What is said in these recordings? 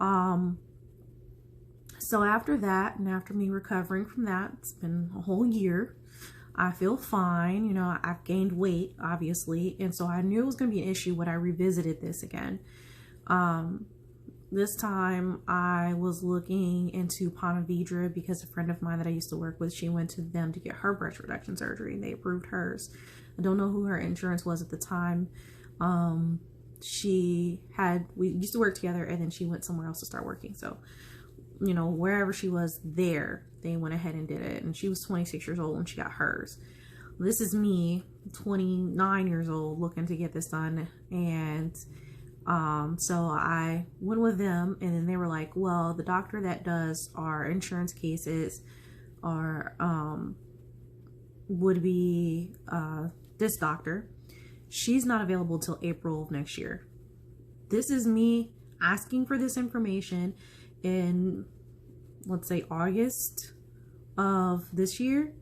So after that, and after me recovering from that, it's been a whole year. I feel fine. You know, I've gained weight, obviously. And so I knew it was going to be an issue when I revisited this again. This time I was looking into Ponte Vedra because a friend of mine that I used to work with, she went to them to get her breast reduction surgery and they approved hers. I don't know who her insurance was at the time. We used to work together and then she went somewhere else to start working. So, you know, wherever she was there, they went ahead and did it. And she was 26 years old when she got hers. This is me, 29 years old, looking to get this done. And so I went with them, and then they were like, well, the doctor that does our insurance cases would be this doctor. She's not available till April of next year. This is me asking for this information in, let's say, August of this year,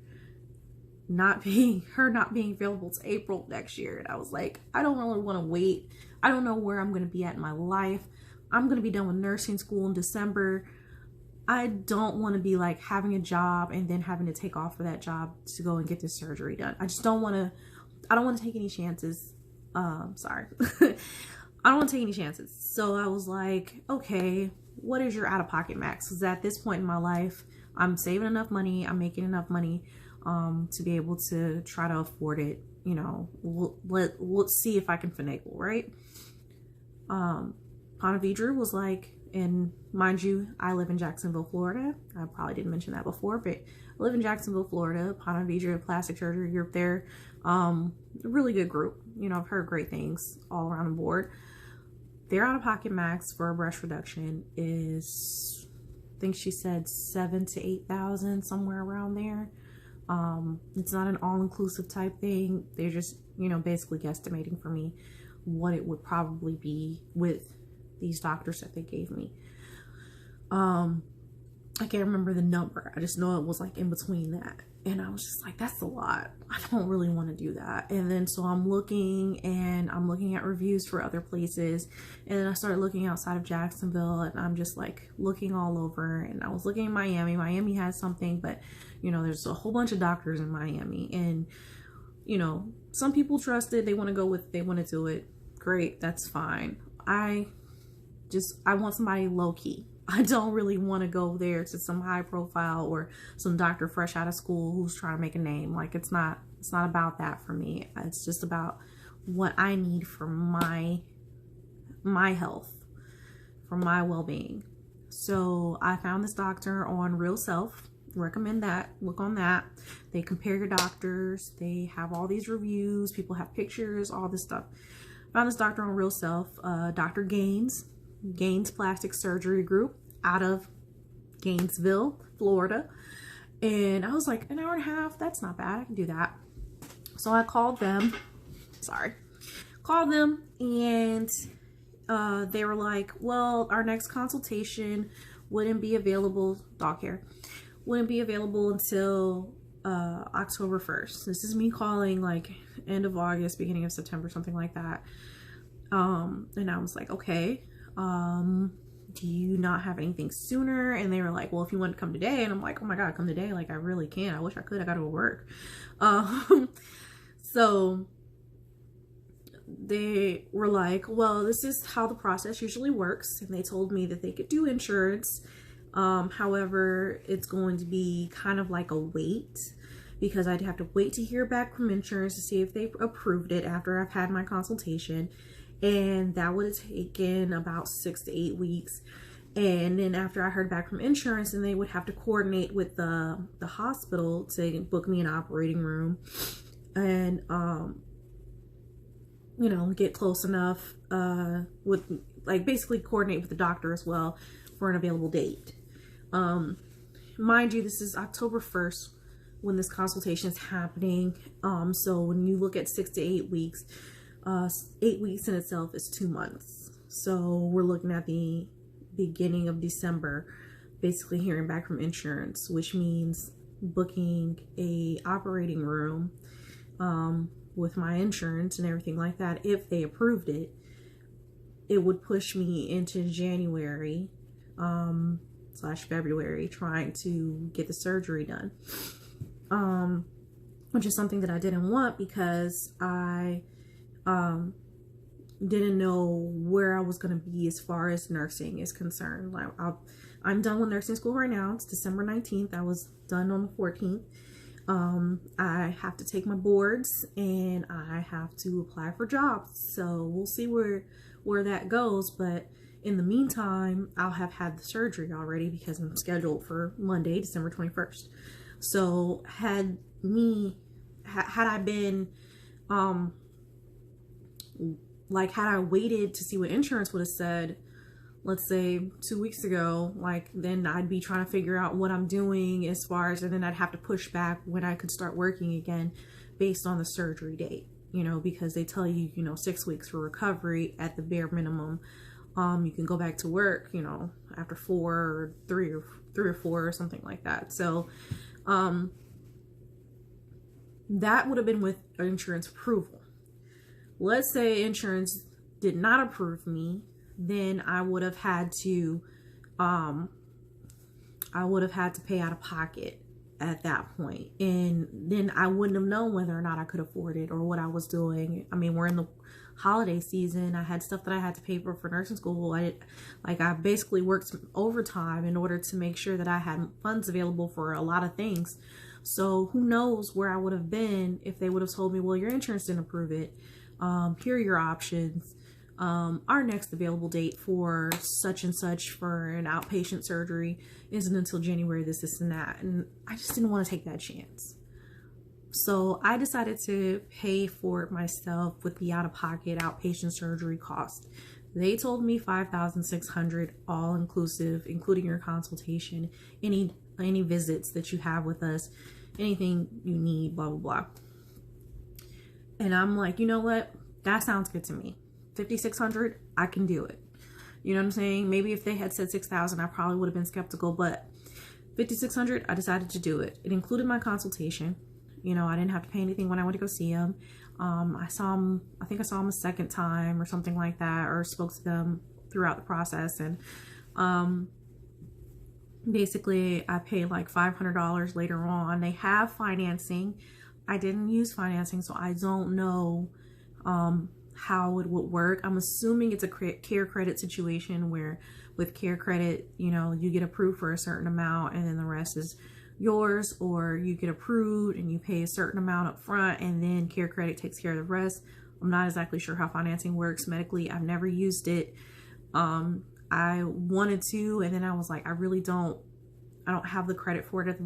not being available to April next year. And I was like, I don't really want to wait. I don't know where I'm going to be at in my life. I'm going to be done with nursing school in December. I don't want to be like having a job and then having to take off for that job to go and get this surgery done. I don't want to take any chances. Sorry. I don't want to take any chances. So I was like, okay, what is your out-of-pocket max? Because at this point in my life, I'm saving enough money. I'm making enough money to be able to try to afford it. You know, let's see if I can finagle, right? Ponte Vedra was like, and mind you, I live in Jacksonville, Florida. I probably didn't mention that before, but I live in Jacksonville, Florida. Ponte Vedra Plastic Surgery Group there. A really good group. You know, I've heard great things all around the board. Their out-of-pocket max for a breast reduction is, I think she said $7,000 to $8,000, somewhere around there. It's not an all-inclusive type thing. They're just, you know, basically guesstimating for me what it would probably be with these doctors that they gave me. I can't remember the number. I just know it was like in between that. And I was just like, that's a lot. I don't really want to do that. And then so I'm looking at reviews for other places. And then I started looking outside of Jacksonville, and I'm just like looking all over. And I was looking in Miami. Miami has something, but you know, there's a whole bunch of doctors in Miami. And you know, some people trust it. They want to go with, they want to do it. Great. That's fine. I want somebody low key. I don't really want to go there to some high profile or some doctor fresh out of school who's trying to make a name. Like it's not about that for me. It's just about what I need for my health, for my well-being. So I found this doctor on Real Self. Recommend that. Look on that. They compare your doctors. They have all these reviews. People have pictures, all this stuff. Found this doctor on Real Self, Dr. Gaines Plastic Surgery Group out of Gainesville, Florida. And I was like, an hour and a half, that's not bad. I can do that. So I called them. And they were like, well, our next consultation wouldn't be available, dog hair, wouldn't be available until October 1st. This is me calling like end of August, beginning of September, something like that. And I was like, okay, do you not have anything sooner? And they were like, well, if you want to come today. And I'm like, oh my God, come today. Like I really can't. I wish I could. I got to work. So they were like, well, this is how the process usually works. And they told me that they could do insurance. However, it's going to be kind of like a wait, because I'd have to wait to hear back from insurance to see if they approved it after I've had my consultation. And that would have taken about 6 to 8 weeks. And then after I heard back from insurance, and they would have to coordinate with the hospital to book me an operating room and, you know, get close enough, with like basically coordinate with the doctor as well for an available date. Mind you, this is October 1st when this consultation is happening. So when you look at 6 to 8 weeks, 8 weeks in itself is 2 months. So we're looking at the beginning of December, basically hearing back from insurance, which means booking a operating room, with my insurance and everything like that. If they approved it, it would push me into January slash February, trying to get the surgery done. Which is something that I didn't want because I didn't know where I was going to be as far as nursing is concerned. Like I'm done with nursing school right now. It's December 19th. I was done on the 14th. I have to take my boards and I have to apply for jobs. So we'll see where that goes. But in the meantime, I'll have had the surgery already because I'm scheduled for Monday, December 21st. So had I been, like had I waited to see what insurance would have said, let's say 2 weeks ago, like then I'd be trying to figure out what I'm doing as far as, and then I'd have to push back when I could start working again based on the surgery date, you know, because they tell you, 6 weeks for recovery at the bare minimum. You can go back to work, after 4 or 3 or 4 or something like that. So, that would have been with insurance approval. Let's say insurance did not approve me, then I would have had to pay out of pocket at that point. And then I wouldn't have known whether or not I could afford it or what I was doing. I mean, we're in the holiday season. I had stuff that I had to pay for nursing school. I basically worked overtime in order to make sure that I had funds available for a lot of things. So who knows where I would have been if they would have told me, well, your insurance didn't approve it. Here are your options. Our next available date for such and such for an outpatient surgery isn't until January, this and that. And I just didn't want to take that chance. So I decided to pay for it myself with the out-of-pocket outpatient surgery cost. They told me $5,600 all inclusive, including your consultation, any visits that you have with us, anything you need, blah, blah, blah. And I'm like, you know what? That sounds good to me. $5,600, I can do it. You know what I'm saying? Maybe if they had said $6,000, I probably would have been skeptical, but $5,600, I decided to do it. It included my consultation. I didn't have to pay anything when I went to go see him. I think I saw him a second time or something like that, or spoke to them throughout the process. And basically I paid like $500 later on. They have financing. I didn't use financing, so I don't know how it would work. I'm assuming it's a care credit situation where with care credit, you get approved for a certain amount and then the rest is yours, or you get approved and you pay a certain amount up front and then care credit takes care of the rest. I'm not exactly sure how financing works medically. I've never used it. I wanted to, and then I was like, I don't have the credit for it at the